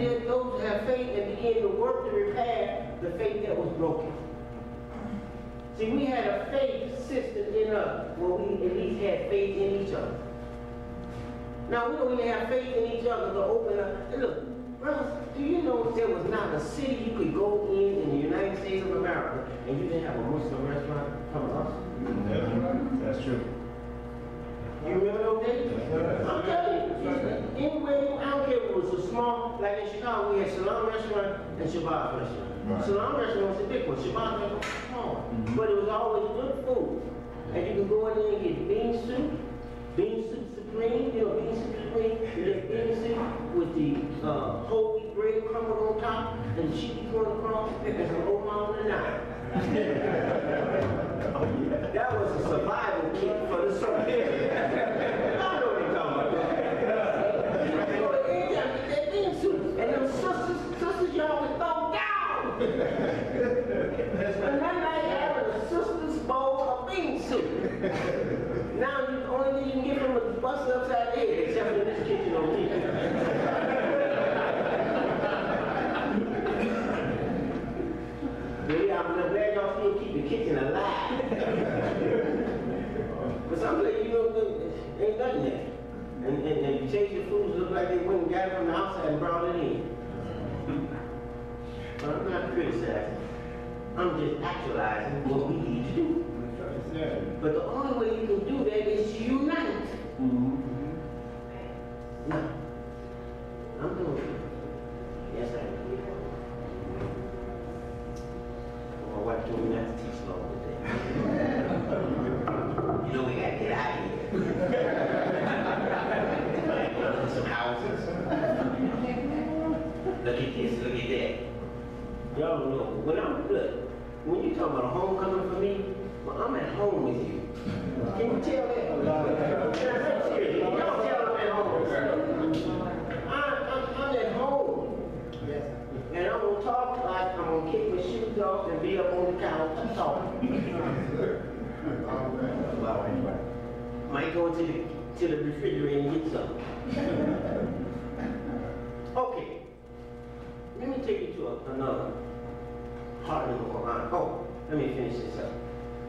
those who have faith and begin to work to repair the faith that was broken. See, we had a faith system in us where we at least had faith in each other. Now, we don't even have faith in each other to open up. And look, brothers, do you know there was not a city you could go in the United States of America and you didn't have a Muslim restaurant from us? That's true. You remember those days? I'm telling you, anyway, I don't care if it was a small, like in Chicago, we had Salam restaurant and Shabbat restaurant. Right. Salam restaurant was the big one, Shabbat restaurant was small. But it was always good food. And you could go in there and get bean soup supreme, you know, bean soup supreme, you get bean soup with the whole wheat bread crumbled on top, and the cheesy corn across, and some old mama and nine. That was a survival kit for the circus. I know what you're talking about. You go in there and get that bean soup, and them sisters y'all would throw down. And that night having a sister's bowl of bean soup. Now the only thing you can get from is busted upside the head, except in this kitchen over here. Yeah, I'm glad y'all still keep the kitchen alive. But some places, you know, ain't nothing there. And you change the foods, look like they went and got it from the outside and brought it in. But I'm not criticizing. I'm just actualizing what we need to do. But the only way you can do that is to unite. Now, I'm doing it. Yes, I am. My wife told me not to teach long today. You know we gotta get out of here. Look at some houses. Look at this, look at that. Y'all don't know. When you talk about a homecoming for me, well, I'm at home with you. Can you tell that? I'm serious. Y'all tell I'm at home. I'm at home. Yes. And I'm gonna talk like I'm gonna kick my shoes off and be up on the couch and talk. Might go to the refrigerator and get some. Okay. Let me take you to another part of the Quran. Oh, let me finish this up.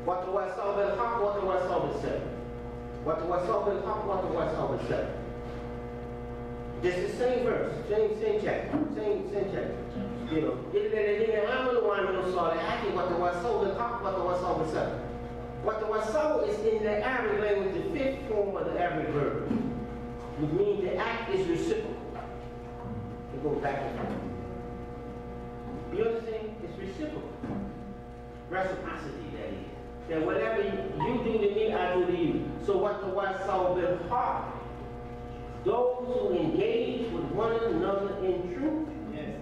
وَتَوَصَّوْا بِالْحَقِّ وَتَوَصَّوْا بِالصَّبْرِ. وَتَوَصَّوْا بِالْحَقِّ وَتَوَصَّوْا بِالصَّبْرِ. Just the same verse, same chapter, same chapter. You know, الَّذِينَ آمَنُوا وَعَمِلُوا الصَّالِحَاتِ وَتَوَصَّوْا بِالْحَقِّ وَتَوَصَّوْا بِالصَّبْرِ. Watawasaw is in the Arabic language the fifth form of the Arabic verb, which means the act is reciprocal. It goes back and forth. You understand? It's reciprocal. Reciprocity, that is. That whatever you do to me, I do to you. So watawasaw bil haqq. Those who engage with one another in truth. Yes.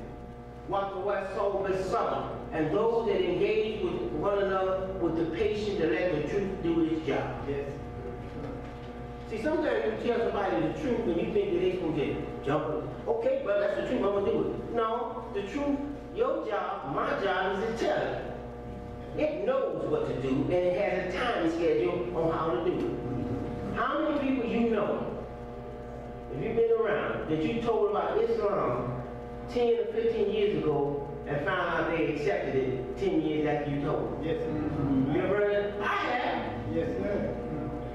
Watawasaw bil sabr. And those that engage with one another with the patience to let the truth do its job. Yes. See, sometimes you tell somebody the truth and you think that they're going to jump on. Okay, brother, that's the truth, I'm going to do it. No, the truth, your job, my job is to tell it. It knows what to do and it has a time schedule on how to do it. How many people you know, if you've been around, that you told about Islam 10 or 15 years ago and found out they accepted it 10 years after you told them? Yes. You ever heard of that? I have. Yes, sir.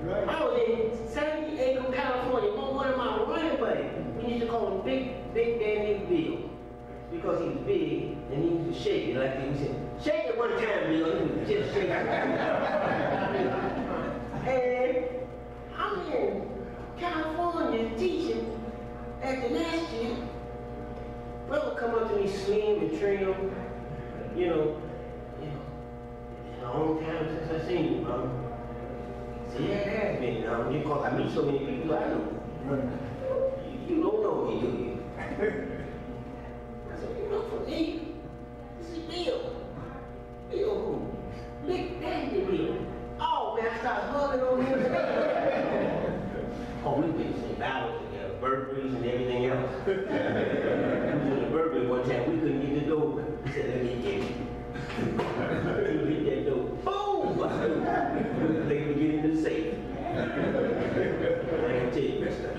Right. I was in San Diego, California. One of my running buddies, we used to call him Big Danny Bill. Because he was big and he used to shake it like he said, shake it one time, Bill. He would just shake it. And I'm in California teaching at the last year. Brother come up to me slim and trim, you know, it's a long time since I seen you, brother. I said, yeah, it has been, because I meet so many people I know. You don't know me, do you? I said, you know from me? This is Bill. Bill who? Big Daddy Bill. Oh, man, I started hugging on him. Oh, we've been in battles together, burglaries and everything else. We was in a burglary one time, we couldn't get the door. He said, let me get it. He hit that door. Boom! They would get into the safe. I can tell you, Mister.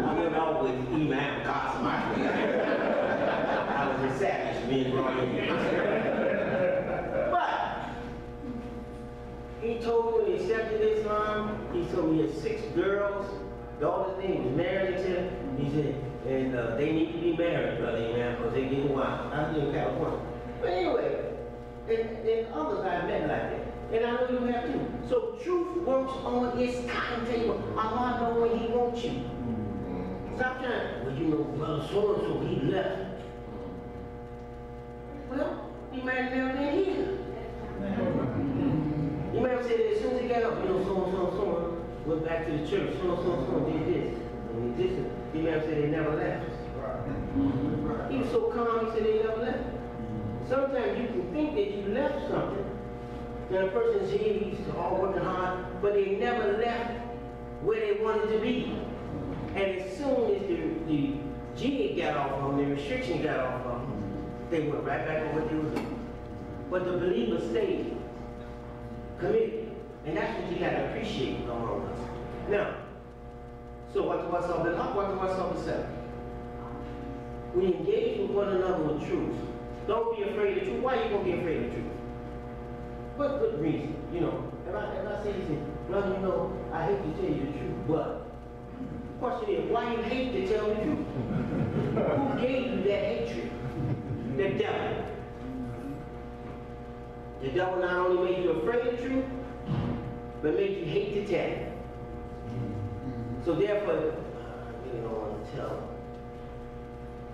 I went out with had 6 girls. The oldest thing was married to him. He said, and they need to be married, brother, man, because they're getting wild. I live in California. But anyway, and others I met like that. And I know you have too. So truth works on its timetable. Allah knows when He wants you. Stop trying, well, you know, brother so-and-so, he left. Well, he might have never been here. You might have said that as soon as he got up, you know, so-and-so went back to the church, so-and-so did this. And he did this. He might have said they never left. He was so calm, he said they never left. Sometimes you can think that you left something, and a person's here, he's all working hard, but they never left where they wanted to be. And as soon as the jig got off of them, the restriction got off of them, they went right back on what they were doing. But the believers stayed committed. And that's what you got to appreciate among us. Now, so what's up the haq, what's up the self? We engage with one another with truth. Don't be afraid of truth. Why are you going to be afraid of truth? What good reason? You know, if I say this, brother, you know, I hate to tell you the truth, but the question is, why you hate to tell the truth? Who gave you that hatred? The devil. The devil not only made you afraid of truth, but made you hate to tell it. So therefore, I really don't want to tell her.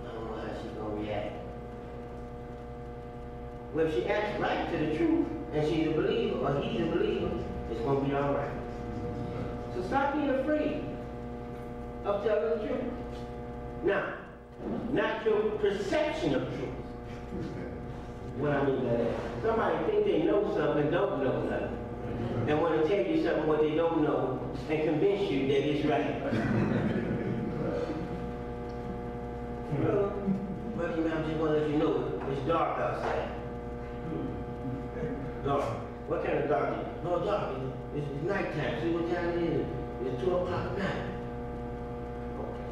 I don't know how she's going to react. Well, if she acts right to the truth, and she's a believer, or he's a believer, it's going to be all right. So stop being afraid of telling the truth. Now, not your perception of truth. What I mean by that, somebody think they know something and don't know nothing, and want to tell you something what they don't know, and convince you that it's right. But you know, I just want to let you know, it's dark outside. Dark. What kind of dark is it? No, dark. It's nighttime. See what time it is? It's 2 o'clock at night. Okay.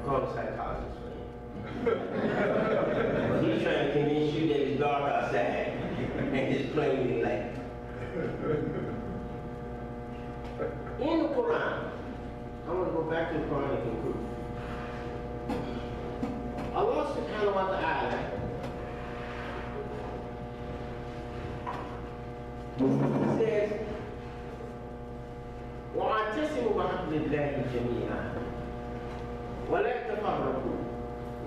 Call the psychologist for you. But he's trying to convince you that it's dark outside and it's plainly light. In the Quran, I want to go back to the Quran and conclude. Allah subhanahu wa ta'ala says, وَاعْتَصِمُوا بِحَبْلِ اللَّهِ جَمِيعًا وَلَا تَفَرَّقُوا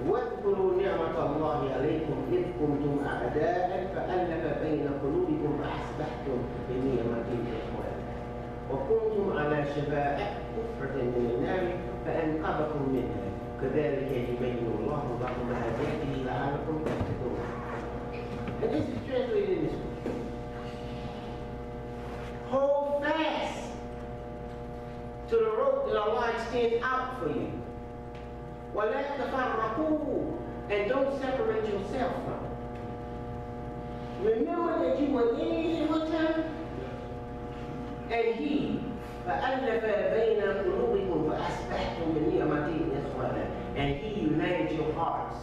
وَاذْكُرُوا نِعْمَةَ اللَّهِ عَلَيْكُمْ إِذْ كُنْتُمْ أَعْدَاءً فَأَلَّفَ بَيْنَ قُلُوبِكُمْ فَأَصْبَحْتُمْ بِنِعْمَتِهِ إِخْوَانًا وَكُنْتُمْ عَلَى شَفَا حُفْرَةٍ مِنَ النَّارِ فَأَنْقَذَكُم مِّنْهَا كَذَلِكَ يُبَيِّنُ اللَّهُ لَكُمْ آيَاتِهِ لَعَلَّكُمْ تَهْتَدُونَ. And this is translated in this way. Hold fast to the rope that Allah extends out for you. وَلَا تَفَرَّقُوا, and don't separate yourself from it. Remember that you were in one time? And He فَأَلَّفَ بَيْنَ قُلُوبِكُمْ فَأَصْبَحْتُمْ بِنِعْمَتِهِ إِخْوَانًا, and He united your hearts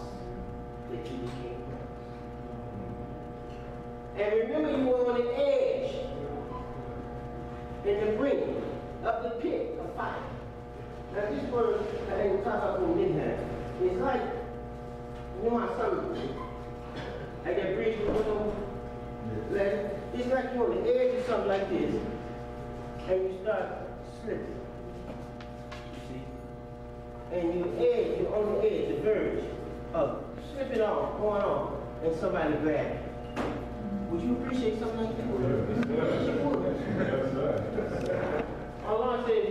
that you became brothers. And remember, you were on the edge, in the brink of the pit of fire. Now this word, it's like, you know how something, like that bridge we went over? It's like you're on the edge of something like this, and you start slipping. You see? And you're on the edge, the verge of slipping off, going off, and somebody grab you. Would you appreciate something like that? Yes, you would. Allah says,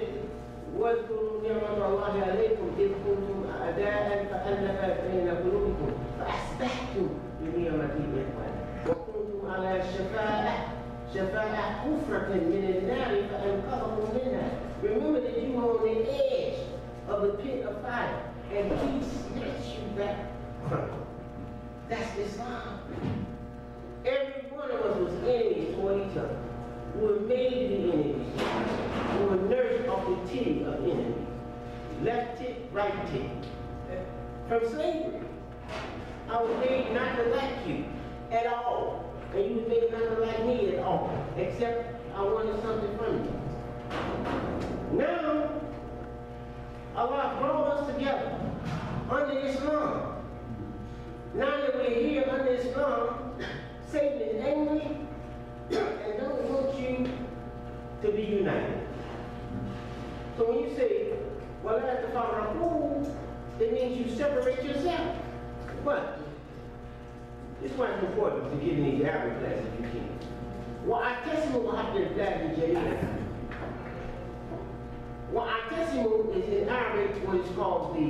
وَاذْكُرُوا نِعْمَةَ اللَّهِ عَلَيْكُمْ إِذْ كُنْتُمْ أَعْدَاءً فَأَلَّفَ بَيْنَ قُلُوبِكُمْ فَأَصْبَحْتُمْ بِنِعْمَتِهِ إِخْوَانًا وَكُنْتُمْ عَلَى شَفَاء حُفْرَةٍ مِنَ النَّارِ فَأَنْقَذَكُم مِّنْهَا. Remember that you were on the edge of the pit of fire, and He snatched you back from it. That's Islam. Every one of us was enemies toward each other. We were made to be enemies. We were nursed off the tit of enemies. Left tit, right tit. From slavery. I was made not to like you at all. And you was made not to like me at all. Except I wanted something from you. Allah brought us together under Islam. Now that we're here under Islam, Satan is angry and don't want you to be united. So when you say, well, that's the Faraqoon, it means you separate yourself. But this is why it's important to get in these Arabic classes if you can. وَأَعْتَسِمُوا بِحَبْلِ اللَّهِ جَمِيعًا. وَأَعْتَسِمُوا is in Arabic what is called the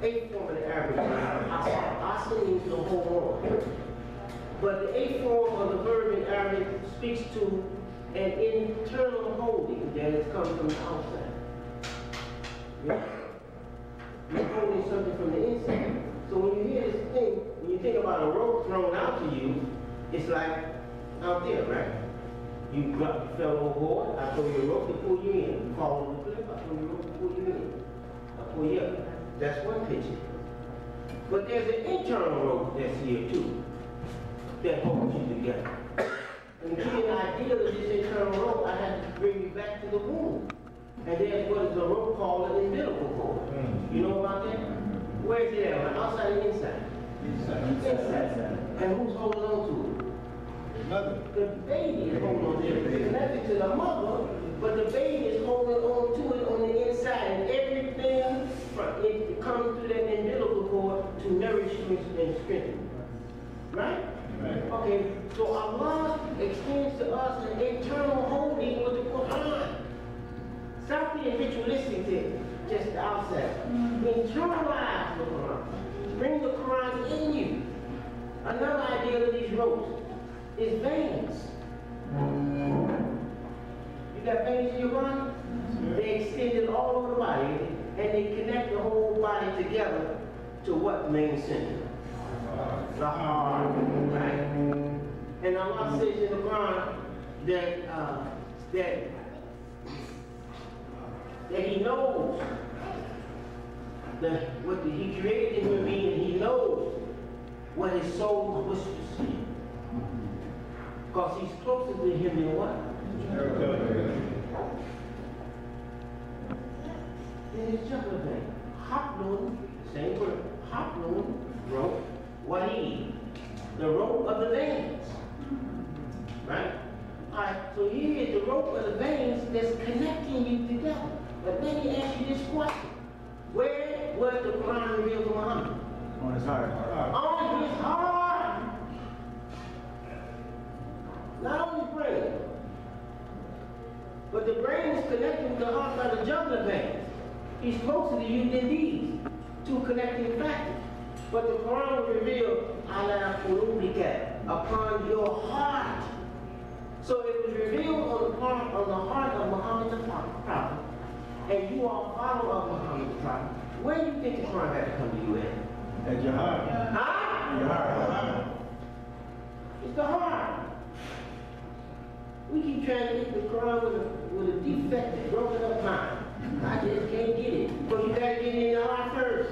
eighth form of the Arabic word. Asl means to hold on. But the eighth form of the verb in Arabic speaks to an internal holding that has come from the outside. You're holding something from the inside. So when you hear this thing, when you think about a rope thrown out to you, it's like out there, right? You fell overboard, I throw you a rope to pull you in. You fall over the cliff, I throw you a rope to pull you in. I pull you up. That's one picture. But there's an internal rope that's here too, that holds you together. And to give you an idea of this internal rope, I had to bring you back to the womb. And there's what is a rope called an umbilical cord. You know about that? Where is it at? Outside or inside? Inside. And who's holding on to it? The baby is holding on to it. It's connected to the mother, but the baby is holding on to it on the inside. And everything it comes through that umbilical cord to nourish you and strengthen you. Right? Okay, so Allah extends to us an internal holding with the Quran. Stop being ritualistic there, just the outside. Internalize the Quran. Bring the Quran in you. Another idea of these ropes is veins. You got veins in your body? They extend it all over the body, and they connect the whole body together to what main center? The heart, right? And Allah says in the Quran that He knows what He created in human being, and He knows what his soul whispers. Because He's closer to him than what? Then his jumping thing. Hablun, same word. Hablun, rope. Waheed, the rope of the veins. Right? Alright, so here is the rope of the veins that's connecting you together. But let me ask you this question. Where was the Quran revealed to Muhammad? On his heart. On his heart. Not on his brain. But the brain is connected with the heart by the jugular veins. He's closer to you than these two connecting factors. But the Quran will reveal ala qulubika, upon your heart. So it was revealed on the heart of Muhammad the Prophet. And you are a follower of Muhammad the Prophet. Where do you think the Quran had to come to you at? At your heart. Huh? Your heart. It's the heart. We keep trying to get the Quran with a defective, broken up mind. I just can't get it. But you gotta get it in your heart first.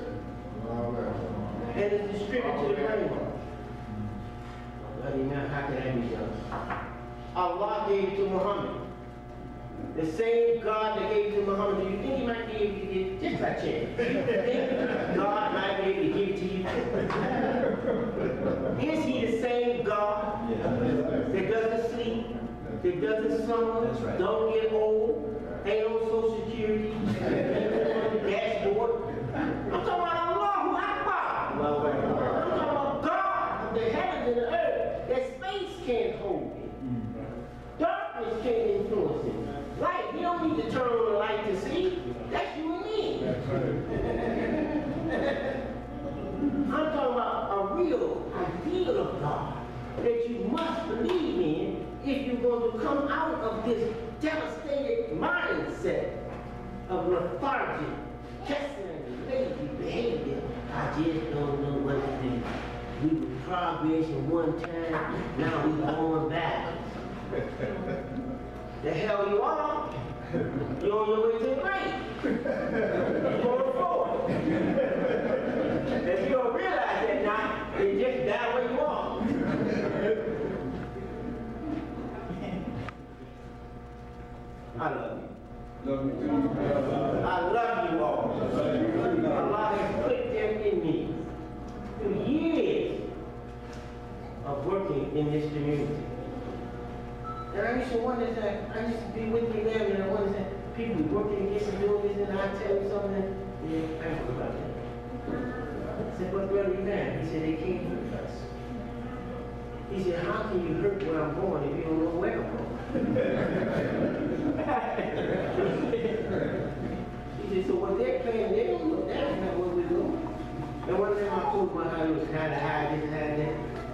And it's distributed to the brain. How can that be done? Allah gave it to Muhammad. The same God that gave it to Muhammad, do you think He might be able to get it just by chance? Do you think God might be able to give it to you? Is He the same God that doesn't sleep, that doesn't slumber, don't get old, ain't on Social Security, ain't on the dashboard? I'm talking about Allahu Akbar. I'm talking about God of the heavens and the earth, that space can't hold it. Darkness can't influence it. Light, you don't need to turn on the light to see. That's you and me. I'm talking about a real ideal of God that you must believe in if you're going to come out of this devastated mindset of lethargy, testing, lazy behavior. I just don't know what to do. We were progressing one time, now we're going back. The hell you are? You're on your way to the grave. You're going forward. If you don't realize that now, then just die where you are. I love you. I love you all. Allah has put them in me through years of working in this community. And I used to wonder that, I used to be with me there, and I wonder that people be working against and doing this, and I tell you something, yeah, I forgot about that. I said, but brother, man, he said, they can't hurt us. He said, how can you hurt where I'm going if you don't know where I'm going? He said, so what they're playing, they don't know, that's not what we're doing. And one time I told my how he was kind of high, this, high, that.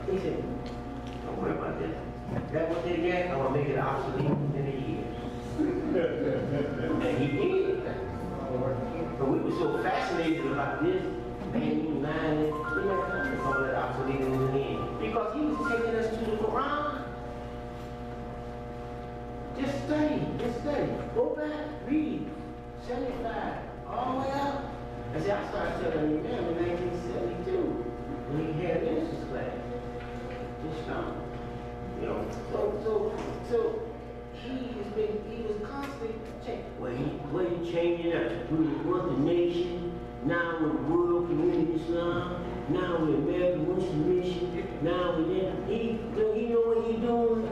He said, don't worry about that. That's what they get, I'm going to make it obsolete in a year. And he did. But we were so fascinated about this, painting, mining, we never come to call that obsolete in the end. Because he was taking us to the Quran. Just study. Go back, read. 75, all the way up. I said, I started telling you, man, in 1972, when he had Genesis class. Just now. You know, so he was constantly changing. Well, he changing up. We was the nation, now we're World Community Islam, now we're American Muslim Mission, now we're there. He know what he doing?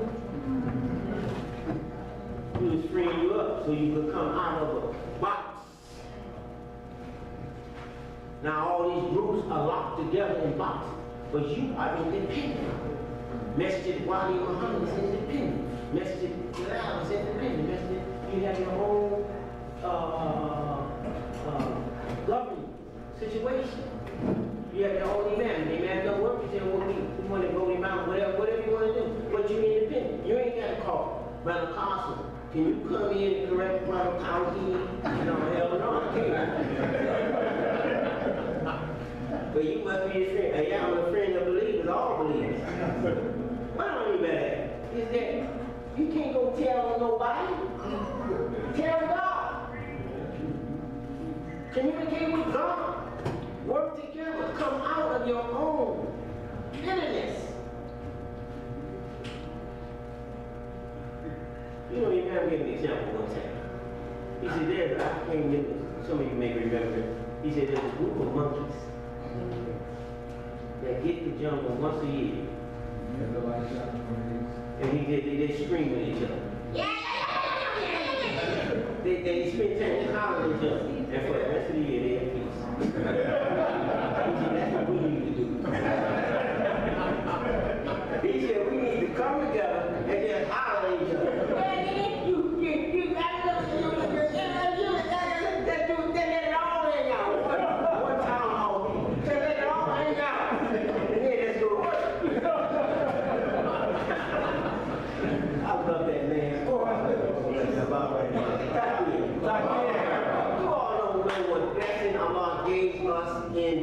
He was freeing you up so you could come out of a box. Now all these groups are locked together in boxes, but you are independent. Masjid Wali Muhammad is independent. Masjid Bilal is independent. Masjid, you have your own government situation. You have your own imam. The imam don't work. You say, well, we want to go imam, whatever you want to do. But you're independent. You ain't got to call Brother Carson. Can you come in and correct Brother Tawheed? Hell no, I can't. But you must be a friend. Hey, I'm a friend of believers, all believers. What I mean by that is that you can't go tell on nobody. Tell God. Communicate with God. Work together. Come out of your own bitterness. You know, you have me an example one time. He said, I can't remember, some of you may remember. He said, there's a group of monkeys that get the jungle once a year. And they scream at each other. They spend time just hollering at each other. And for the rest of the year, they have peace. He said, that's what we need to do. He said, we need to come together and just holler at each other. You got to let it all hang out. One time hall, let it all hang out. And then let's go work. I love that man. Oh, I love that about right now. You all don't know what blessing Allah gave us in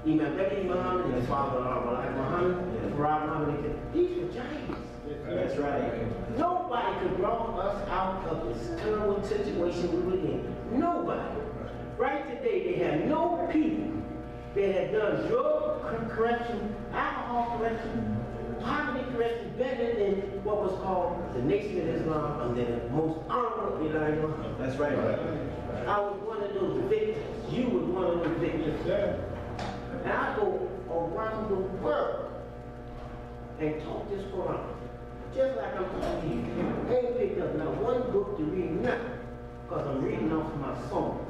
Imam Nabi Muhammad and his father Muhammad, Farah Muhammad. These were giants. That's right. Nobody could draw us out of this terrible situation we were in. Nobody. Right today, they have no people that have done drug correction, alcohol correction, poverty correction better than what was called the Nation of Islam and the most honorable Elijah Muhammad. That's right. I was one of those victims. You were one of those victims. And I go around the world and talk this Quran. Just like I'm talking to you. I ain't picked up not one book to read now, because I'm reading off my soul.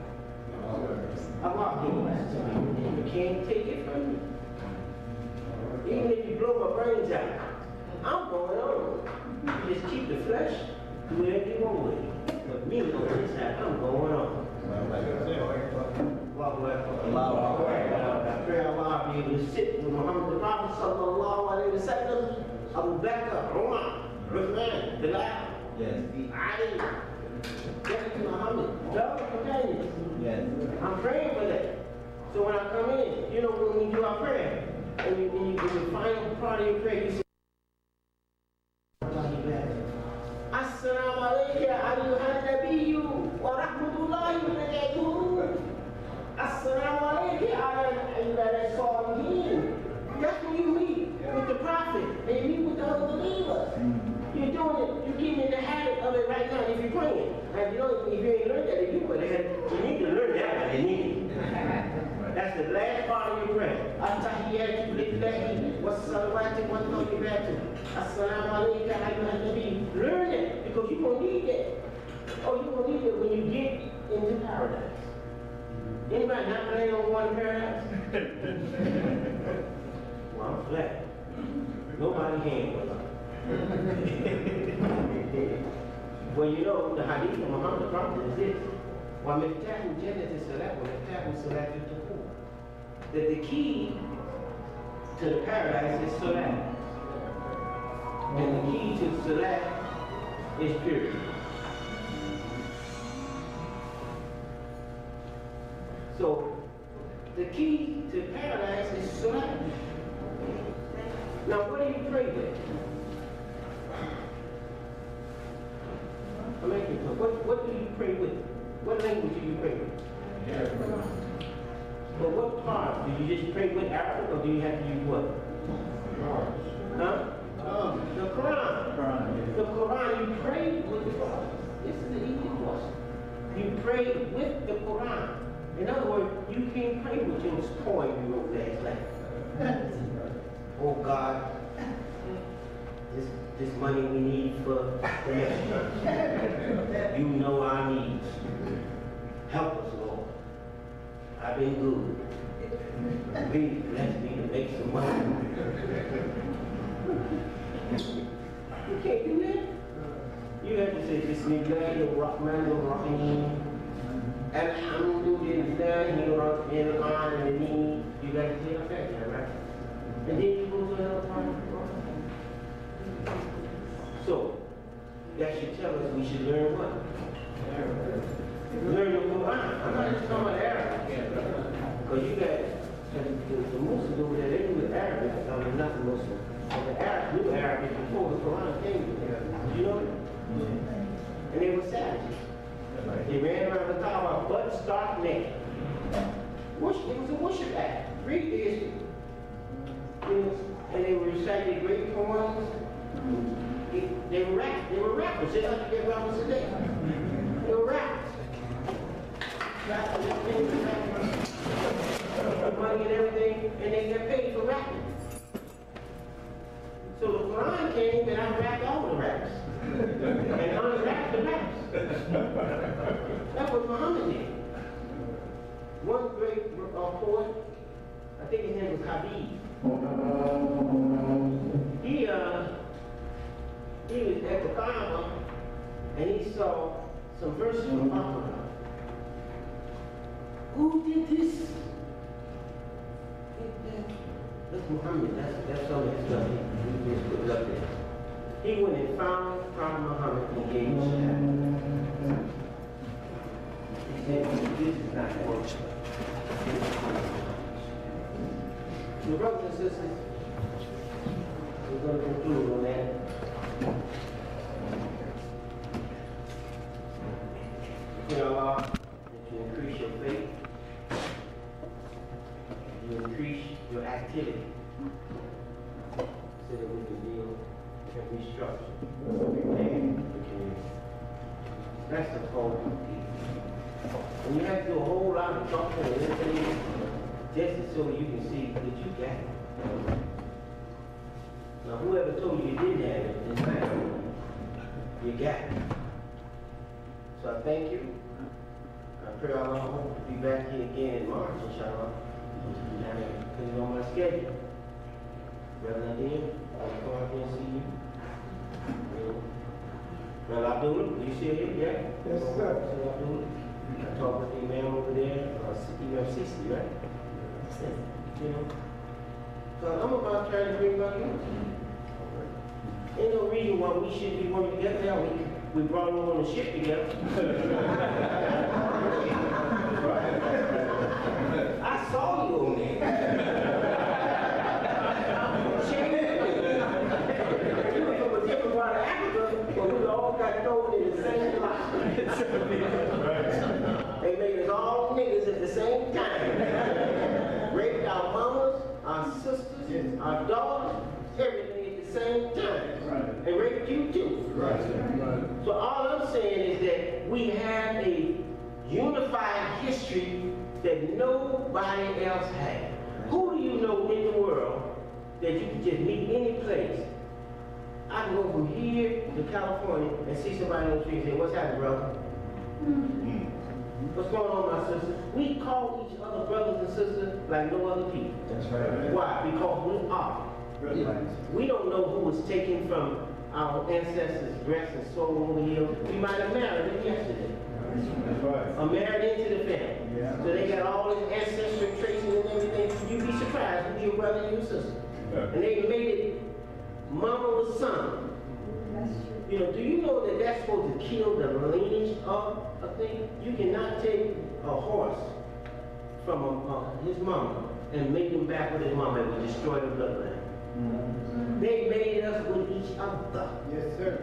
Allah gave this to me. You can't take it from me. Even if you blow my brains out, I'm going on. You just keep the flesh, do whatever you want with it. But me on this side, I'm going on. I pray Allah be able to sit with Muhammad the Prophet sallallahu alayhi wa sallam, Abu Bakr, Umar, Uthman, Bilal, Ali, Muhammad, the companions. Yes. I'm praying for that. So when I come in, you know, when we do our prayer, and in the final part of your prayer, you say, Assalamu alaikum ayyuhan nabiyyu wa rahmatullahi wa barakatuh. Assalamu alaikum ayyuhan salihin. That's when you meet with the prophet and you meet with the other believers. You're doing it, you're getting in the habit of it right now if you're praying. And you know, if you ain't learned that, then you need to learn that one, you need it. That's the last part of your prayer. At-tahiyyatu lillahi was-salawatu wat-tayyibatu. Assalamu alayka ayyuhan nabi. Learn it, because you're going to need that. Oh, you're going to need it when you get into paradise. Anybody not planning on going to paradise? Well, I'm flat. Nobody can. Well, you know, the hadith of Muhammad the Prophet is this. وَمِفْتَاحُ الْجَنَّةِ الصَّلَاةُ وَمِفْتَاحُ الصَّلَاةِ الدُّخُولُ. That the key to the paradise is salat. And the key to salat is purity. So, the key to paradise is salat. Now, what do you pray with? I'm asking you, what do you pray with? What language do you pray with? But what part? Do you just pray with Arabic, or do you have to use what? Huh? The Quran. The Quran, you pray with the Quran. This is the easy question. You pray with the Quran. In other words, you can't pray with your poem you wrote last night. Oh God, this money we need for the next year. You know our needs. Help us, Lord. I've been good. Please bless me to make some money. You can't do that. You have to say, Bismillahirrahmanirrahim. Alhamdulillahi Rabbil Alameen. You got to say it like that, right? And then you go to another part of the Quran. So, that should tell us we should learn what? Learn the Quran. I'm not just talking about Arabic. Because you got the Muslims over there, they knew Arabic. I mean, not the Muslims. But the Arabs knew Arabic before the Quran came to them. You know that? And they were savages. They ran around the Kaaba butt stark naked. It was a worship act. Read the history. And they recited great poems. They were rappers. Just like you get rappers today. They were rappers. Money and everything, and they get paid for rapping. So the Quran came and I rapped all the raps. And unwrapped the raps. That's what Muhammad did. One great poet, I think his name was Habib. He was at the Kaaba and he saw some verses from Muhammad. Who did this? That's Muhammad. That's all that stuff. He just put it up there. He went and found Prophet Muhammad and gave him shahada. He said, this is not work. So brothers and sisters, we're going to conclude on that. Pray Allah that you increase your faith, you increase your activity, so that we can deal and restructure the community. That's the whole piece. And you have to do a whole lot of talking and listening just so you can see that you got it. Now, whoever told you you didn't have it, is lying. You got it. So I thank you. I pray Allah hope to be back here again in March, inshallah. And put it on my schedule. Brother Nadim, I'll come out here and see you. Brother Abdullah, you still here? Yeah? Yes, sir. Brother Abdullah. I talked with the imam over there, imam 60, right? You know? So I'm about trying to bring back unity. Ain't no reason why we should be working together. Now we brought them on the ship together. I saw you on there. You were from a different part of Africa, but we all got thrown in the same lot. They made us all niggas at the same time. Raped our mamas, our sisters, our daughters, everything at the same time. Right. And raped you too. Right. So all I'm saying is that we have a unified history that nobody else has. Who do you know in the world that you can just meet any place? I can go from here to California and see somebody on the street and say, "What's happening, brother? What's going on, my sister?" We call each other brothers and sisters like no other people. That's right. Why? Because we are. We don't know who was taken from our ancestors' breasts and soul over here. We might have married them yesterday. That's right. Or married into the family. Yeah. So they got all this ancestry tracing and everything. You'd be surprised who's your brother and your sister. And they made it mama with son. You know, do you know that that's supposed to kill the lineage of a thing? You cannot take a horse from his mama and make him back with his mama. It would destroy the bloodline. They made us with each other. Yes, sir.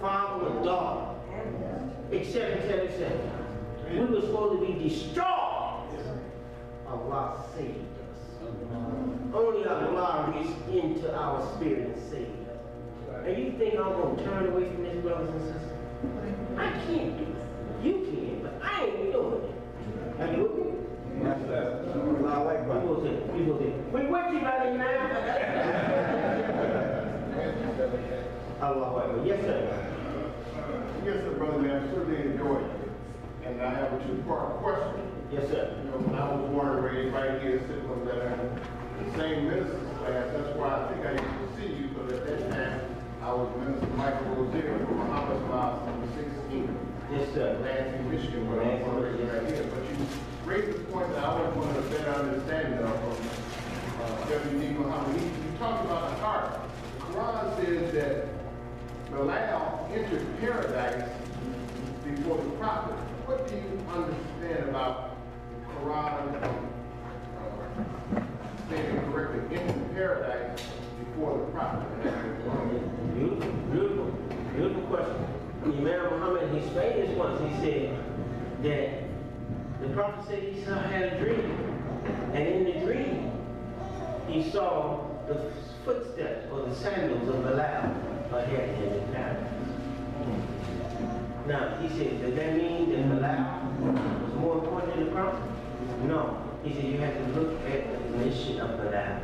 Father and daughter. Etc. We were supposed to be destroyed. Allah saved us. Only Allah reached into our spirit and saved us. And you think I'm going to turn away from this, brothers and sisters? I can't do it. You can, but I ain't doing it. Are you with me? Yes, sir. People say, we with you, brother, now. Allah Akbar. Yes, sir. Yes, sir, brother, man. I certainly enjoyed it. And I have a two-part question. Yes, sir. You know, when I was born and raised right here, sitting on the same minister's class, that's why I think I used to see you, but at that time, I was Minister Michael Rozier from Muhammad's Mosque number 16. Yes, sir. Lansing, Michigan, where I was born and raised right here. But you raised the point that I always wanted a better understanding of from W.D. Muhammad. You talked about the heart. The Quran says that Bilal entered paradise before the prophet. What do you understand about the Quran saying correctly, entered paradise before the prophet? Beautiful question. Imam Muhammad, he explained this once. He said that the prophet said he had a dream. And in the dream, he saw the footsteps or the sandals of Bilal ahead in the paradise. Now, he said, does that mean that Bilal was more important than the prophet? No. He said you have to look at the mission of Bilal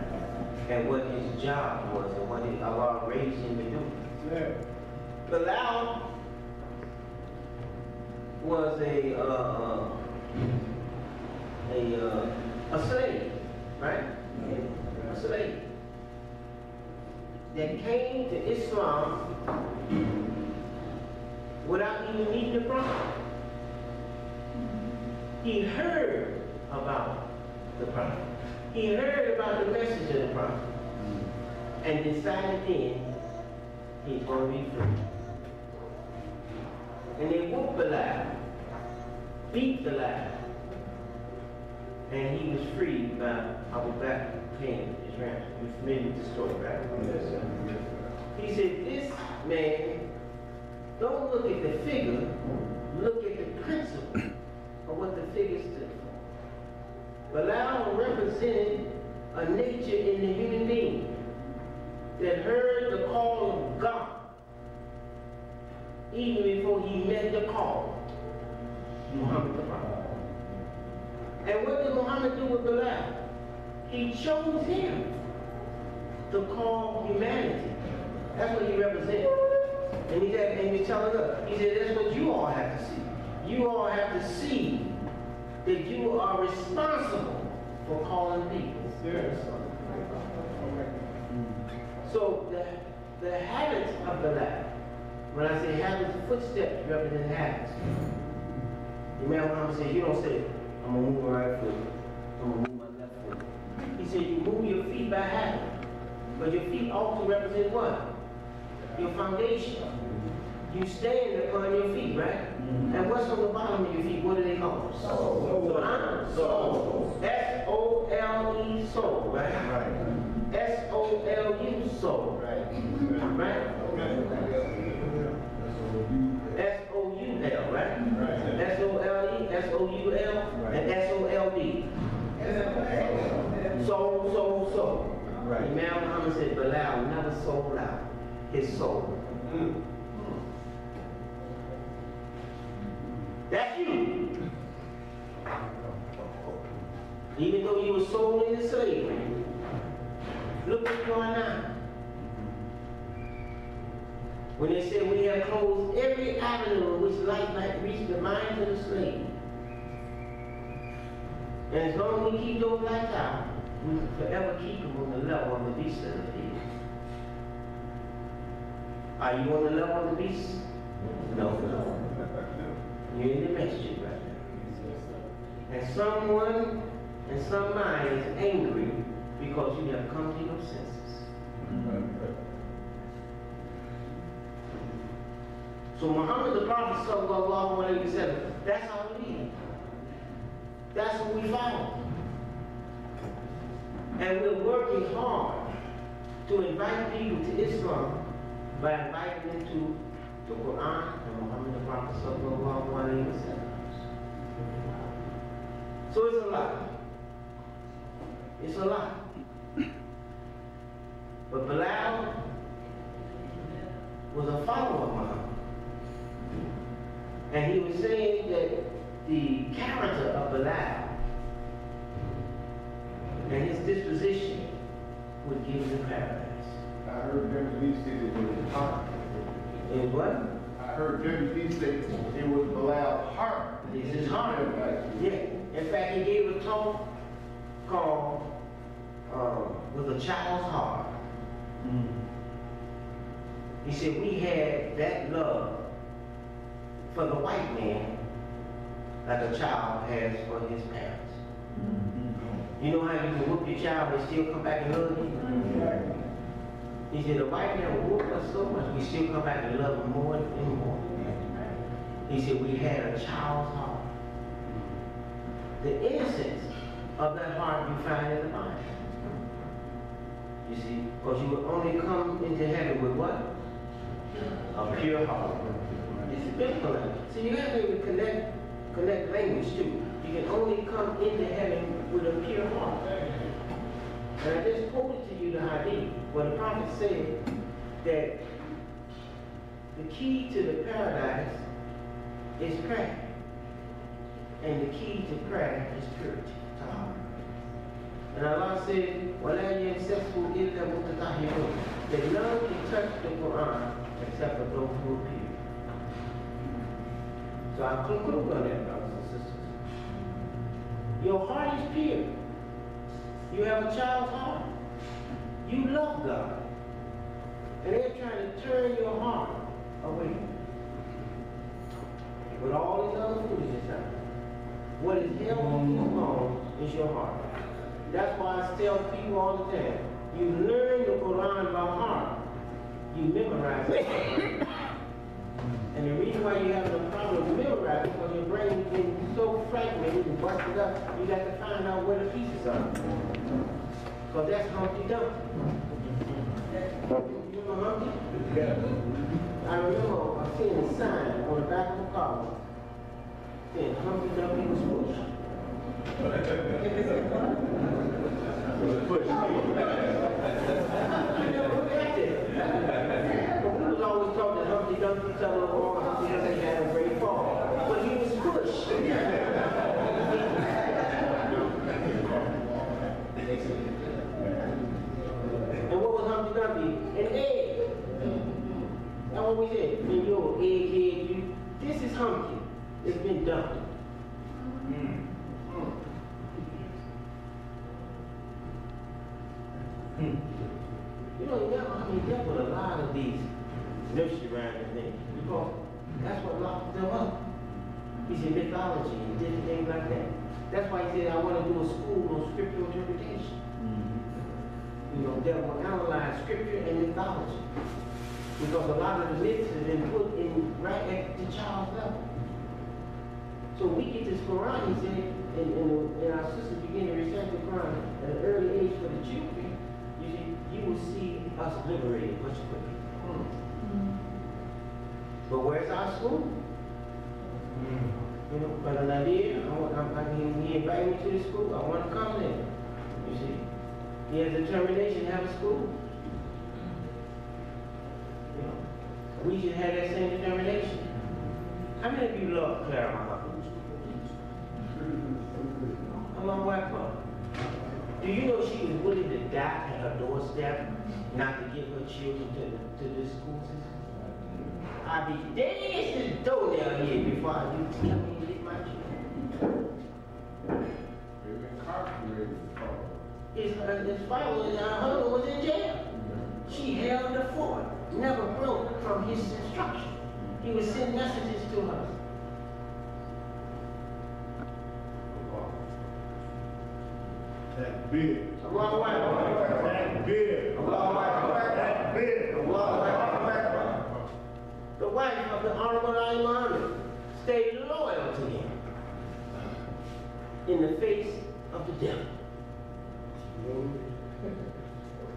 and what his job was and what Allah raised him to do. Yeah. Bilal was a slave, right? A slave that came to Islam without even meeting the prophet. He heard about the prophet. He heard about the message of the prophet and decided then he's going to be free. And they whooped Bilal, beat Bilal, and he was freed by Abu Bakr paying his ransom. You're familiar with the story, right? Yes, sir. He said, this man, don't look at the figure, look at the principle of what the figure stood for. Bilal represented a nature in the human being that heard the call of God even before he met the call, Muhammad the Prophet. And what did Muhammad do with Bilal? He chose him to call humanity. That's what he represented. And he's telling us, he said, that's what you all have to see. You all have to see that you are responsible for calling people. Yes. So the habits of Bilal, when I say habits, footsteps represent habits. Imam Muhammad said, you don't say, I'm going to move my right foot, I'm going to move my left foot. He said, you move your feet by habit. But your feet also represent what? Your foundation. You stand upon your feet, right? And what's on the bottom of your feet? What do they call? Soul. Soul. S-O-L-E, soul, right? Right. S-O-L-U, soul. Right? S-O-U-L, right? S-O-L-E, S-O-U-L, and S-O-L-D. Soul. Right. Imam Muhammad said, Bilal never sold out his soul. That's you. Even though you were sold into slavery. Look what's going on. When they said we have closed every avenue in which light might reach the minds of the slave. And as long as we keep those lights out, we can forever keep them on the level of the beast of the field. Are you on the level of the beast? No. You're in the message right now. And someone and some mind is angry because you have come to your senses. So Muhammad the Prophet sallallahu alaihi wasallam, that's our leader. That's what we follow. And we're working hard to invite people to Islam by inviting them to the Quran and Muhammad the Prophet sallallahu alaihi wasallam. So it's a lot. It's a lot. But Bilal was a follower of Muhammad. And he was saying that the character of Bilal and his disposition would give him paradise. I heard WB say it was heart. And what? I heard WB say it was Bilal's heart. It's his heart. Yeah. In fact, he gave a talk called With a Child's Heart. He said we had that love for the white man like a child has for his parents. You know how you can whoop your child and still come back and love you? He said the white man will whoop us so much, we still come back and love him more and more. He said we had a child's heart. The innocence of that heart you find in the Bible. You see, because you will only come into heaven with what? A pure heart. It's biblical. See, you have to connect language too. You can only come into heaven with a pure heart. And I just quoted to you the hadith where the prophet said that the key to the paradise is prayer. And the key to prayer is purity, tahara. And Allah said, وَلَا يَنْسَسْهُ إِلَّا مُتَطَهِّرُونَ, that none can touch the Quran except for those who are pure. So I conclude on that, brothers and sisters. Your heart is pure. You have a child's heart. You love God. And they're trying to turn your heart away. With all these other foolishness out there. What is healthy and strong is your heart. That's why I tell people all the time, you learn the Quran by heart. You memorize it. And the reason why you have no problem with memorizing is because your brain is getting so fragmented and busted up, you got to find out where the pieces are. Because that's Humpty Dumpty. You remember Humpty? Yeah. I remember I seeing a sign on the back of the car saying Humpty Dumpty was pushed. Push. I never looked at it. But we was always taught that Humpty Dumpty fell over, Humpty Dumpty had a great fall. But he was pushed. And what was Humpty Dumpty? An egg. That's what we said. When you're egghead, this is Humpty. It's been dumped. You know, you dealt with a lot of these nursery rhymes and things. Because that's what locked them up. He said mythology and different things like that. That's why he said, I want to do a school on scriptural interpretation. You know, that will analyze scripture and mythology. Because a lot of the myths have been put in right at the child's level. So we get this Quran, he said, and our sisters begin to recite the Quran at an early age for the children, you will see us liberated much quicker. But where's our school? You know, Brother Nadir, he invited me to the school. I want to come there. You see, he has determination to have a school. You know, we should have that same determination. How many of you love Claremont Hawkins? I'm on white mom. Do you know she was willing to die at her doorstep not to give her children to this school system? I'd be dead as the door down here before I do tell me to get my children. They've been incarcerated. His father and her husband was in jail. She held the fort, never broke from his instruction. He would send messages to her. That big. I'm on white mom. That big. I'm on white mom. That big. I'm on white mom. The wife of the Honorable Ali Muhammad stayed loyal to him in the face of the devil.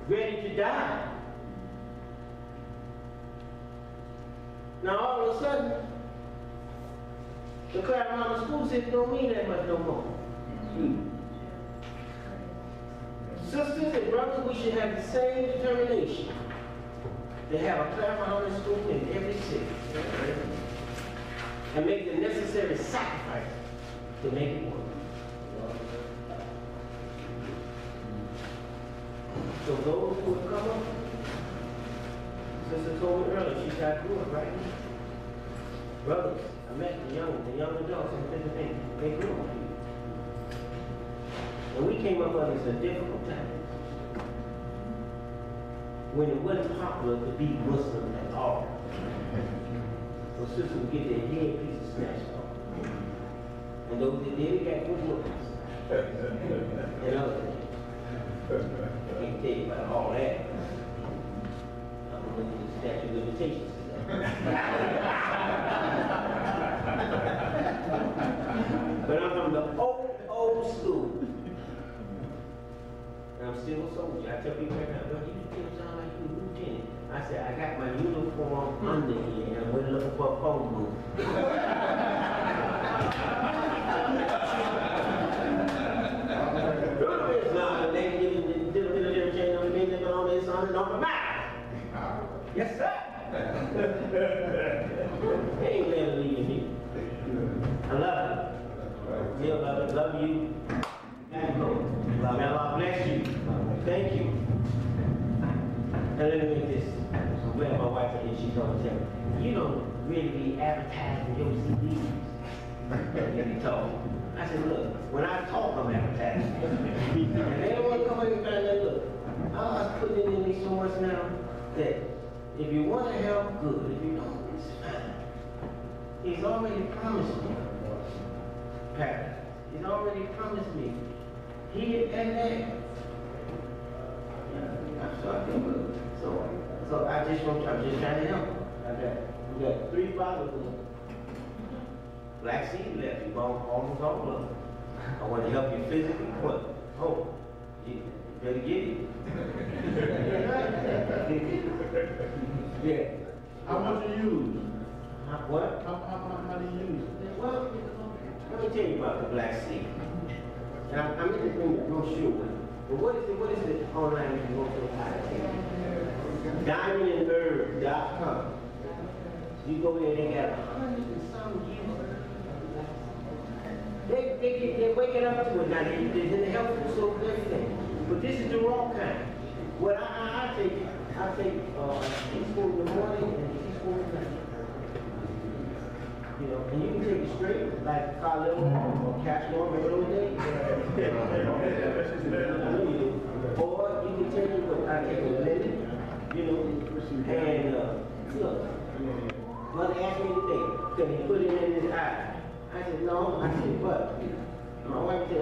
Ready to die. Now all of a sudden, the Claremont school system don't mean that much no more. Sisters and brothers, we should have the same determination to have a Claremont school in every city and make the necessary sacrifice to make it work. So those who have come up, Sister told me earlier, she got grew up right now. Brothers, I met the young adults in Pennsylvania. They grew up here. And we came up under some difficult times when it wasn't popular to be Muslim at all. So sisters would get their headpieces snatched off. And those that did it got good looks. And other things. I can't tell you about all that. I'm looking at the statute of limitations. But I'm from the old school. And I'm still a soldier. I tell people right now, well, you still sound like you a lieutenant. I said, I got my uniform under here and I went looking for a phone booth. Yes, sir. They ain't never leaving me. I love you. Still love you. Love you. And may Allah bless you. Thank you. And let me make this. I'm glad my wife is here. She's going to tell me. You don't really be advertising your CDs. You be talking. I said, look, when I talk, I'm advertising. And they don't want to come in and find that, look. Allah's putting it in me so much now that if you want to help, good. If you don't, it's fine. He's already promised me paradise. He's already promised me here and there. So I'm just trying to help. We got 3 fathers left. Black seed left. You almost all of them. I want to help you physically. What? Oh, you better get it. Yeah. How much you use? What? How do you use it? Well, let me tell you about the black seed. And I'm going to bring the brochure with me. But what is it online if you go to the site? DiamondandHerb.com. You go there, they got 100 and some years. They're waking up to it now. They're in the health food soap and everything. But this is the raw kind. What I take a teaspoon in the morning and a teaspoon at night. You know, and you can take it straight, like Carlo or Cashmore, remember those days? Or you can take it with, I take a lemon, you know, and look, mother asked me today, can he put it in his eye? I said, no. I said, but my wife said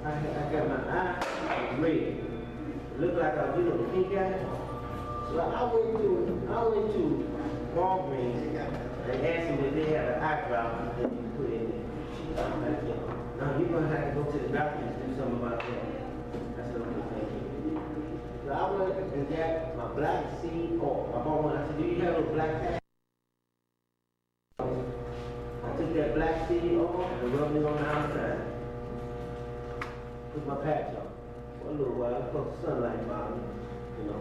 I got my eye red. It looked like I was, you know, the pink eye. So I went to Walgreens and asked them if they have an eye drop that you can put in there. She thought, no, you're going to have to go to the doctor and do something about that. I said, okay, thank you. So I went and got my black seed oil. I bought one. I said, do you have a black patch? I took that black seed oil and rubbed it on the outside. Put my patch on for a little while because the sunlight bothered me, you know.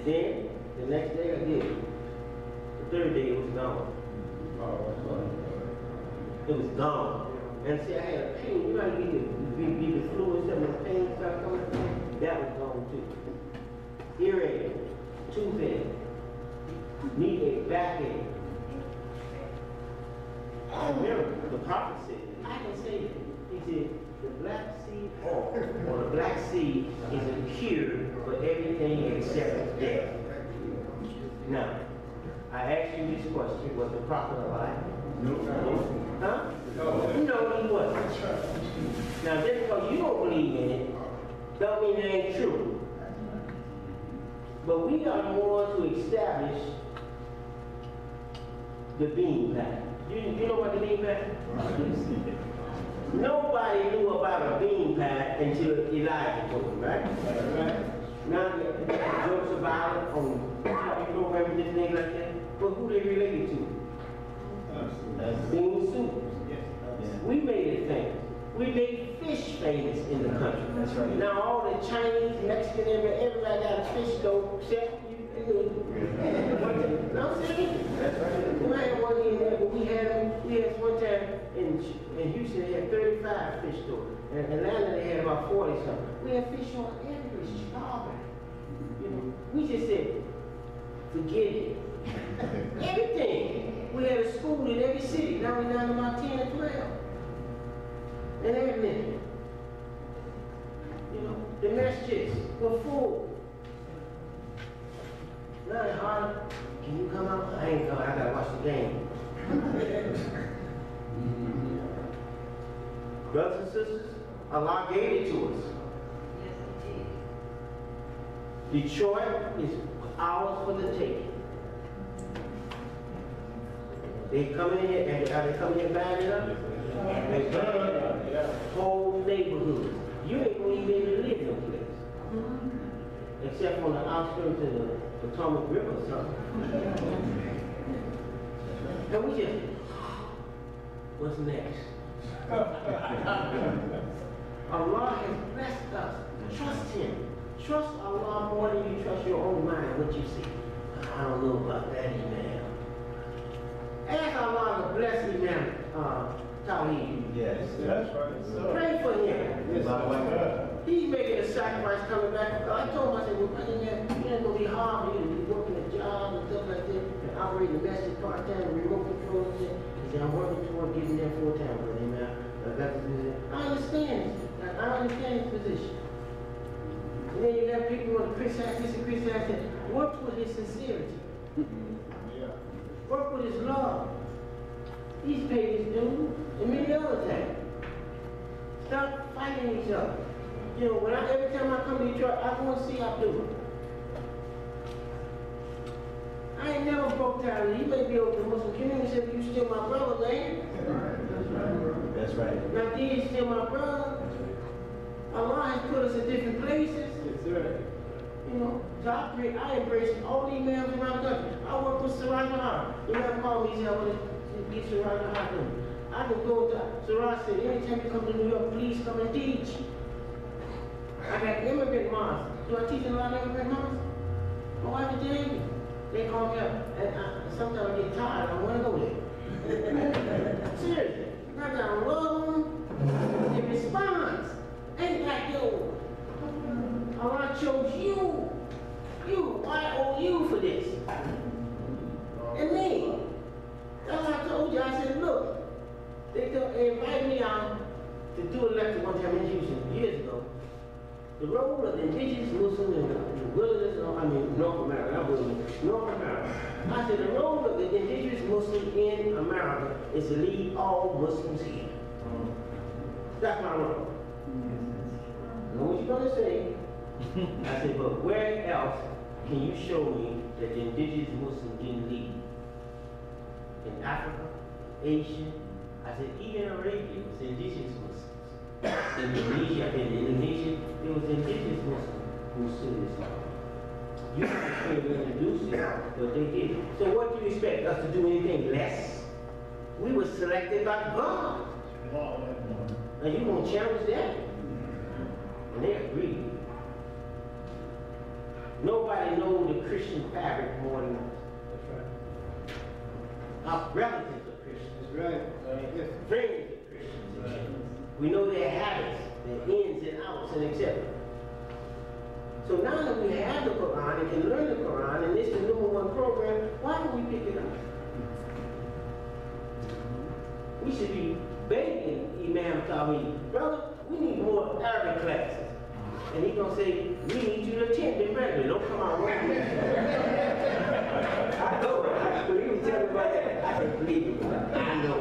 Then, the next day I did it. The third day it was gone. It was gone. And see, I had a pain. You know how you get the flu and stuff, and the pain started coming from? That was gone too. Earache, toothache, knee-ache, backache. I remember the prophet said, I can say it. He said, the black seed oil, or the black seed is a cure for everything except death. Now, I asked you this question, was the prophet alive? No. Huh? No, he wasn't. Now, just because you don't believe in it, don't mean it ain't true. But we are the ones who establish the bean pattern. You know what the bean pattern is? Nobody knew about a bean pad until Elijah told them, right? Now there's jokes about it on TV programs and things like that. But who they related to? Bean soup. We made it famous. We made fish famous in the country. That's right. Now all the Chinese, Mexican, everybody got a fish stove except you. No, I'm saying. That's right. We had one in there, but we had one time in Houston, they had 35 fish stores. In Atlanta, they had about 40 something. We had fish on every Chicago. You know, we just said, forget it. Everything. We had a school in every city. Now we're down to about 10 or 12. And everything. You know, the masjids were full. Now it's hard. Can you come out? I ain't coming. I gotta watch the game. Brothers and sisters, Allah gave it to us. Detroit is ours for the taking. They come in here, and are they coming in buying it up? They buying it up. Whole neighborhood. You ain't gonna even be able to live no place. Except on the outskirts of the Potomac River or something. And we just, what's next? Allah has blessed us. Trust Him. Trust Allah more than you trust your own mind, what you see. I don't know about that, Imam. Ask Allah to bless Imam Tawheed. Yes, that's right. Pray for him. Yes. He's making a sacrifice coming back. I told him, I said, well, it ain't gonna be hard for you to be working a job and stuff like that, and operating the message part-time, remote control and shit. He said, I'm working toward getting there full-time with him now. I understand this. I understand his position. And then you got people who want to criticize this and criticize that. Work with his sincerity. Work with his love. He's paid his dues and many other things. Stop fighting each other. You know, every time I come to Detroit, I go and see Abdullah. I ain't never broke down. He may be over the Muslim community, said, you still my brother, man. That's right. Now, he is still my brother. Allah has put us in different places. That's right. You know, so I embrace all the imams around the country. I work with Sarah Nahar. The man called me, he said, I want to get Sarah Nahar done. I can go to Sarah said, anytime you come to New York, please come and teach. I got immigrant mosques. Do I teach in a lot of immigrant mosques? My wife and Jamie. They call me up, and sometimes I get tired, I don't want to go there. Seriously. I got love them. It responds. Ain't like, yo, Allah chose you. Y-O-U for this. And me. That's what I told you. I said, look, they invited me out to do a lecture one time in Houston years ago. The role of the indigenous Muslims in the wilderness, North America, not wilderness, North America. I said, the role of the indigenous Muslim in America is to lead all Muslims here. That's my role. Know what you're going to say. I said, but where else can you show me that the indigenous Muslim didn't lead? In Africa, Asia, I said, even Arabia was indigenous Muslims. In Indonesia, it was indigenous Muslims who stood Islam. You can't introduce it, but they did. So what do you expect us to do anything less? We were selected by God. Now you gonna challenge that? And they agreed. Nobody knows the Christian fabric more than us. Our relatives Right. Friends of Christians. We know their habits, their ins and outs, and etc. So now that we have the Quran and can learn the Quran, and this is the #1 program, why don't we pick it up? We should be begging Imam Tawheed, brother, we need more Arabic classes. And he's going to say, we need you to attend them regularly. Don't come out right here. I know, when he was telling me about that, I said, believe me, I know.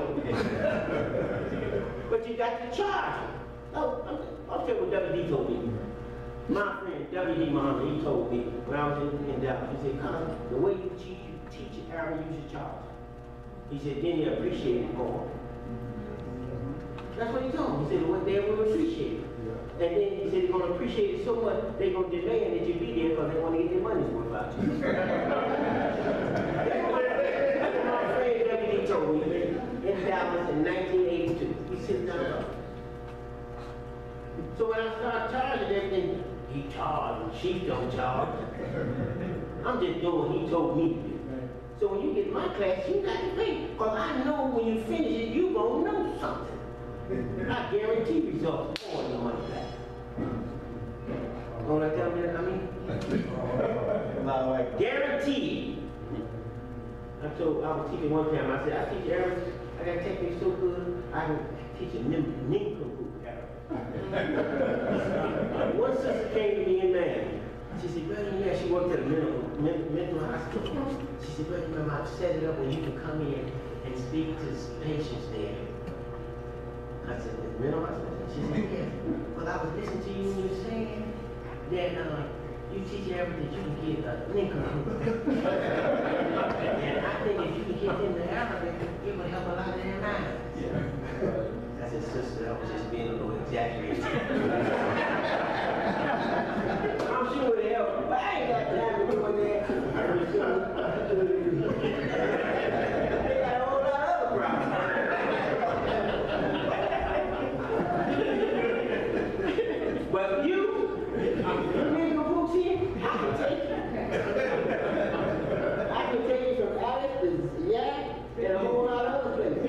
But you got to charge. Oh, I'll tell you what W.D. told me. My friend, W.D. Muhammad, he told me when I was in Dallas, he said, Con, the way you teach Arabic, you should charge. He said, then you appreciate it more. That's what he told me. He said, well, they will appreciate it. And then he said, they're going to appreciate it so much, they're going to demand that you be there because they want to get their money's worth out of you. That's what my friend W.D. told me in Dallas in 1982. We sit down. So when I started charging everything, he charged and she don't charge. I'm just doing what he told me to do. So when you get my class, you got to pay. Because I know when you finish it, you going to know something. I guarantee results more than your money back. Don't I tell me that? I mean, guaranteed. I was teaching one time, I said, I teach Arabic, I got techniques so good, I can teach a nincompoop Arabic. One sister came to me in Miami. She said, brother, yeah, she worked at a mental hospital. She said, brother, remember, I've set it up where you can come in and speak to patients there. I said, the mental hospital? She said, yes. Well, I was listening to you when you were saying that you teach everything you can get a nincompoop. And I think if you can get them to Arabic, it would help a lot of their minds. Yeah. I said, sister, I was just being a little exaggerated. I'm sure it helped, but I ain't got time to go in there. They got a whole lot of other problems. But you nigga boots here, I can take you. I can take you from Alex to Yak and a whole lot of other places.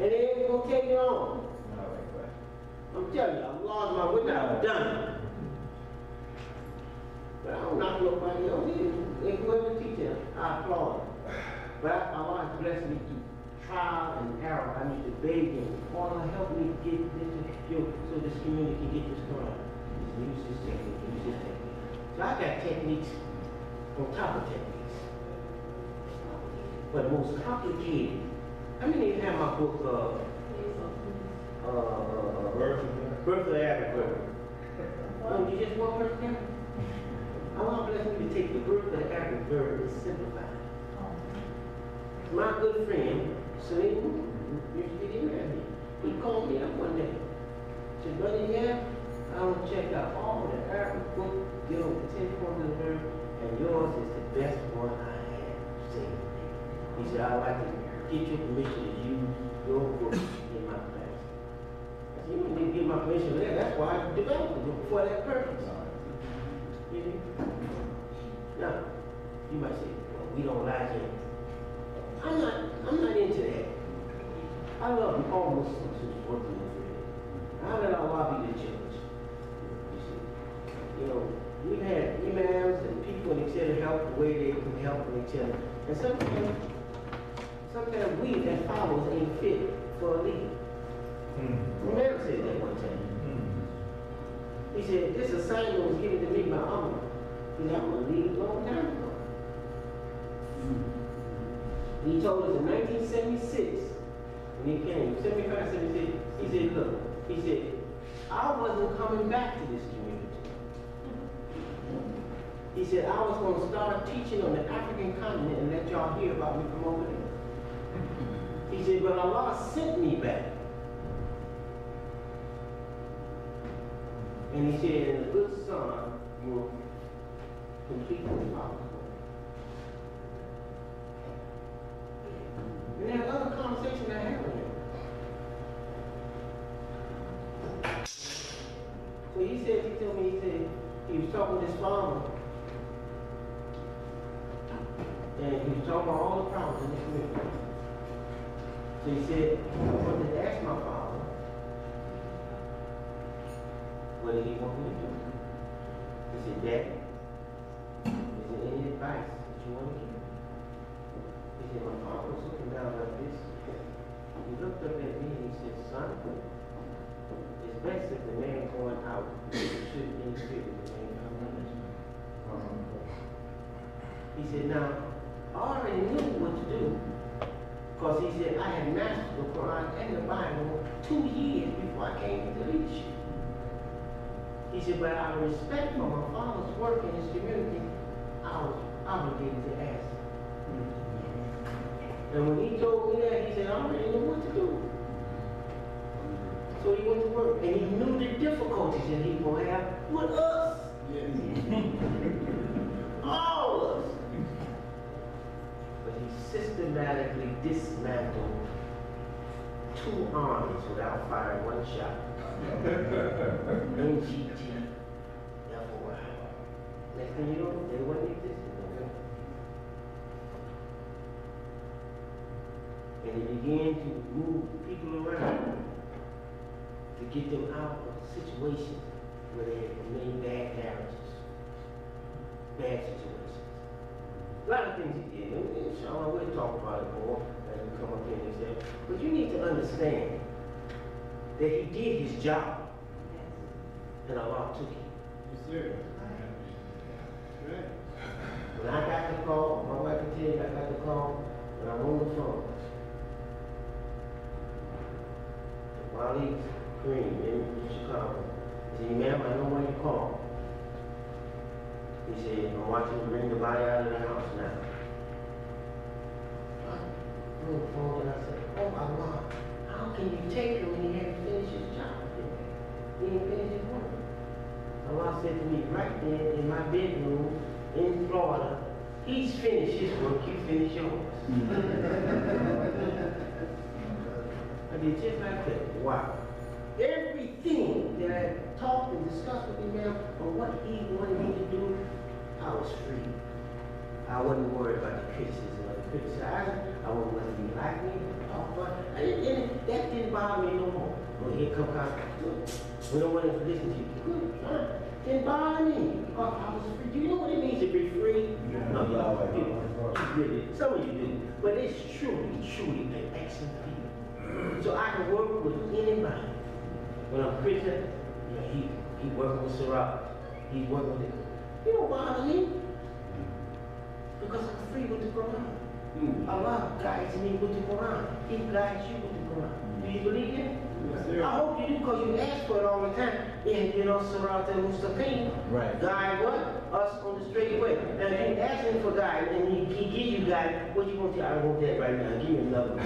And they ain't gonna take you on. I'm telling you, I've lost my witness, I've done it. But I don't knock nobody else. If whoever teaching, I applaud them. But Allah has blessed me through trial and error. I need to beg him. Allah, help me get this, so this community can get this Quran. Use this technique, use this technique. So I got techniques on top of techniques. But the most complicated. How many of you have my book, Birth of Arabic Word? Oh, you just one person? Allah bless me to take the birth of the Arabic word and simplify it. My good friend, Salim, used to be married. He called me up one day. He said, brother, yeah, I want to check out all the Arabic book, deal with the 10 forms of the word, and yours is the best one I have seen. He said, I'd like to get your permission to use your book in my class. I said, you don't need to get my permission there. That's why I developed the book for that purpose. You know? Now, you might say, well, we don't like him. I'm not into that. I love all Muslims who's working with me. I let Allah be the judge. You see, you know, we've had imams and people and etc. help the way they can help and etc. And sometimes we as followers ain't fit for a leader. Imam said that one time. He said, this assignment was given to me by Allah. He said, I'm going to leave a long time ago. He told us in 1976, when he came, 75, 76, he said, look, he said, I wasn't coming back to this community. He said, I was going to start teaching on the African continent and let y'all hear about me from over there. He said, but Allah sent me back. And he said, and the good son will complete his father's work. And there's other conversations I have with him. So he told me, he was talking with his farmer. And he was talking about all the problems in the community. So he said, I wanted to ask my father, what did he want me to do? He said, Daddy, is there any advice that you want to give? He said, my father was looking down like this. He looked up at me and he said, son, it's best if the man going out should interfere with the man coming in. He said, now, I already knew what to do. Because he said, I had mastered the Quran and the Bible 2 years before I came into leadership. He said, but out of respect for my father's work in his community, I was obligated to ask. And when he told me that, he said, I already knew what to do. So he went to work, and he knew the difficulties that he was going to have with us. All of us. But he systematically dismantled 2 armies without firing 1 shot. NGT, FOI. Next thing you know, they wouldn't exist. And he began to move people around to get them out of situations where they had made bad marriages, bad situations. A lot of things he did, and inshallah we'll talk about it more as we come up here and say, but you need to understand that he did his job, and Allah took him. Yes, sir. Right. When I got the call, my wife can tell you I got the call, when I'm on the phone. Wally Green in Chicago. He said, ma'am, I know why you called. He said, I'm watching you bring the body out of the house now. I blew the phone and I said, oh Allah, how can you take him when he hadn't finished his job? He didn't finish his work. Allah said to me, right there in my bedroom in Florida, he's finished his work, you finish yours. I did just like that. Wow. Everything that I talked and discussed with him now on what he wanted me to do, I was free. I wasn't worried about the criticism or the criticizing. I wasn't whether you like me, talk about it. That didn't bother me no more. Well, here come good. We don't want to listen to you. Good. Didn't bother me. Because I was free. Do you know what it means to be free? No, you really. Some of you do. But it's truly an excellent feeling. So I can work with anybody. When I'm preaching, he working with Sarah. He's working with it. You don't bother me. Because I'm free with the Quran. Allah guides me with the Quran. He guides you with the Quran. Do you believe it? Yes, sir. I hope you do because you ask for it all the time. And you know, Sarah al-Mustaqim. Right. Guide what? Us on the straight way. Now if you ask him for guide and he gives you guide, what you want to? I want that right now. Give me another one.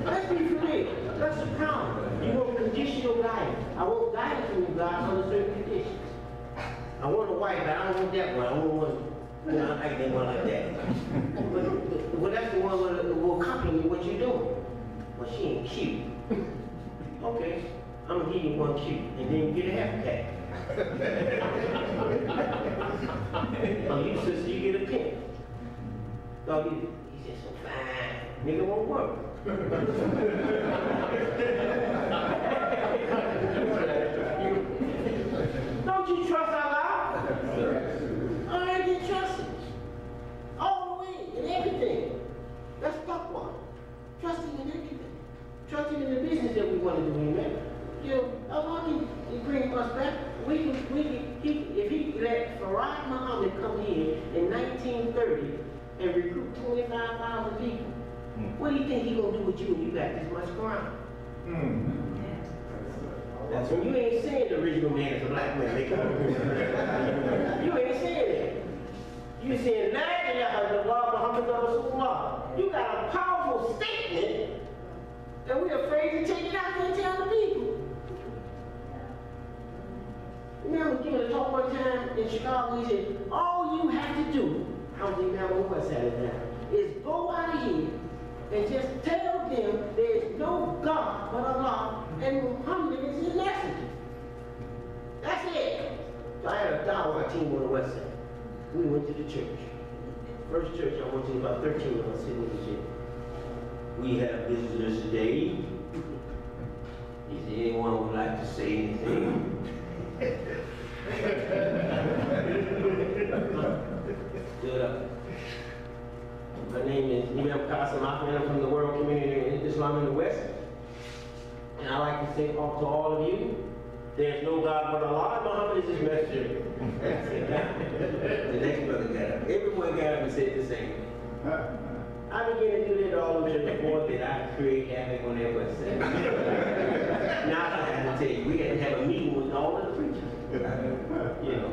Let's be for real. That's the problem. You want conditional guidance. I want guidance from you guys under certain conditions. I want a wife, but I don't want that one. I want one, you know, I like that one like that. But that's the one that will compliment what you're doing. Well, she ain't cute. Okay, I'm gonna give you one cute, and then you get a half cat. Oh, you sister, you get a pimp. Oh, he said, so fine. Nigga won't work. Don't you trust Allah? All right, then trust Him. All the way, in everything. That's taqwa. Trust Him in everything. Trust Him in the business that we want to do, amen? You know, Allah can bring us back. If he let Farad Muhammad come here in 1930 and recruit 25,000 people, what do you think he's going to do with you when you got this much Quran? That's when you ain't saying the original man is a black man. They come You ain't saying that. You're saying, La ilaha illallah Muhammadur Rasulullah. You got a powerful statement, and we're afraid to take it out there and tell the people. Remember, I was giving a talk one time in Chicago. He said, all you have to do, I was thinking now on West Side now, is go out of here and just tell them there is no God but Allah and Muhammad is his messenger. That's it. So I had a Dawah team on the West Side. We went to the church. First church I went to, about 13 of us sitting in the gym. We have visitors today. Is there anyone who would like to say anything? Stood up. My name is Imam Qasim Ahmed. I'm from the World Community in Islam in the West. And I'd like to say to all of you, there's no God but Allah. Muhammad is his messenger. The next brother got up. Everyone got up and said the same thing. I began to do that all over the board that I create havoc on their website. Now I have to tell you, we had to have a meeting with all of the preachers. You know,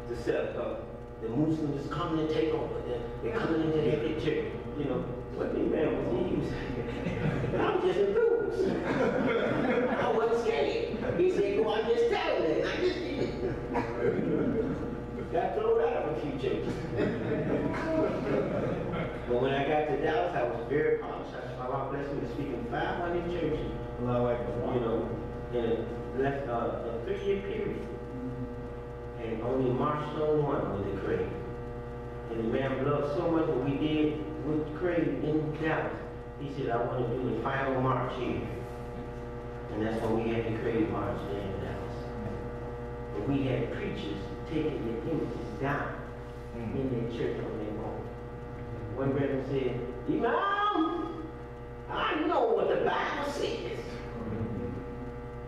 to set up. The Muslims is coming to take over. They're coming into every church. You know, what the man was he was. I was just enthused. I wasn't scared. He said, go out just tell them. I just did it. Got thrown out of a few churches. But when I got to Dallas, I was very polished. Allah blessed me to speak in 500 churches. You know, in a 3-year period. And only marched on one with the Craig. And the man loved so much what we did with Craig in Dallas. He said, I want to do the final march here. And that's when we had the Craig March there in Dallas. And we had preachers taking the images down in their church on their own. One brother said, Imam, I know what the Bible says.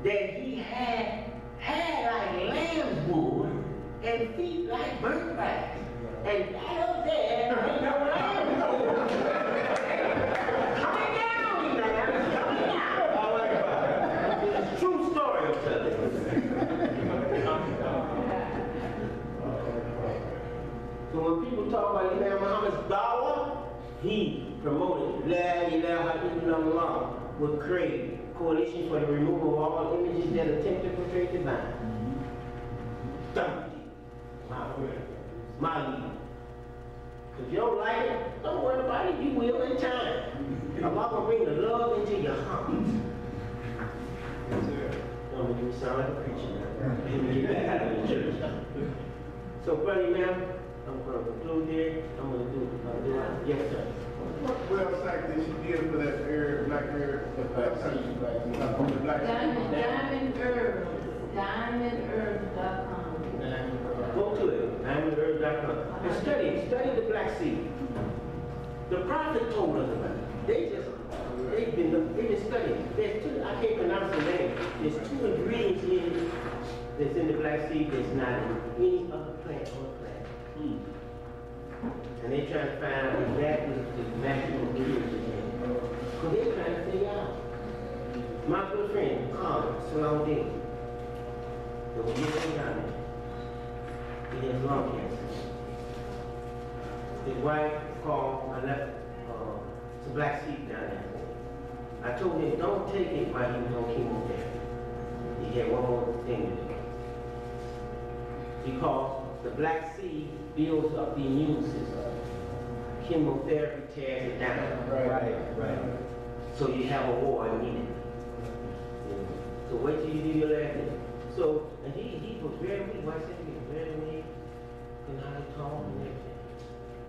That he had like lamb's wool and feet like burnt rags. And that up there ain't no lamb's wool. Coming down, Imam, coming down. All right, it's a true story I'm telling you. So when people talk about Imam Muhammad's dawah, he promoted La ilaha illallah with Craig, Coalition for the Removal of All Images that Attempt to Portray Divine. My leader. If you don't like it, don't worry about it, you will in time. Allah will bring the love into your heart. Don't make me sound like a preacher now. Let me get back out of the church. So, brother, ma'am, I'm going to conclude here. I'm going to do it. Yes, sir. What website did you give for that area, black area? DiamondHerbs.com. Go to it, diamondherb.com. And study the Black Sea. The prophet told us about it. They've been studying. There's two, I can't pronounce the name. There's 2 ingredients that's in the Black Sea that's not in any other plant on the planet. And they're trying to find out exactly the maximum ingredients. So they're trying to figure out. My good friend, Carl Salahuddin, that was living down there. He has lung cancer. His wife called, I left some black seed down there. I told him, don't take it while he was on chemotherapy. He had one more thing to do. Because the black seed builds up the immune system. Chemotherapy tears it down. Right. So you have a war immediately. So wait till you do your last thing. So, and he was very weak. Why said he was very weak? Could not talk and everything.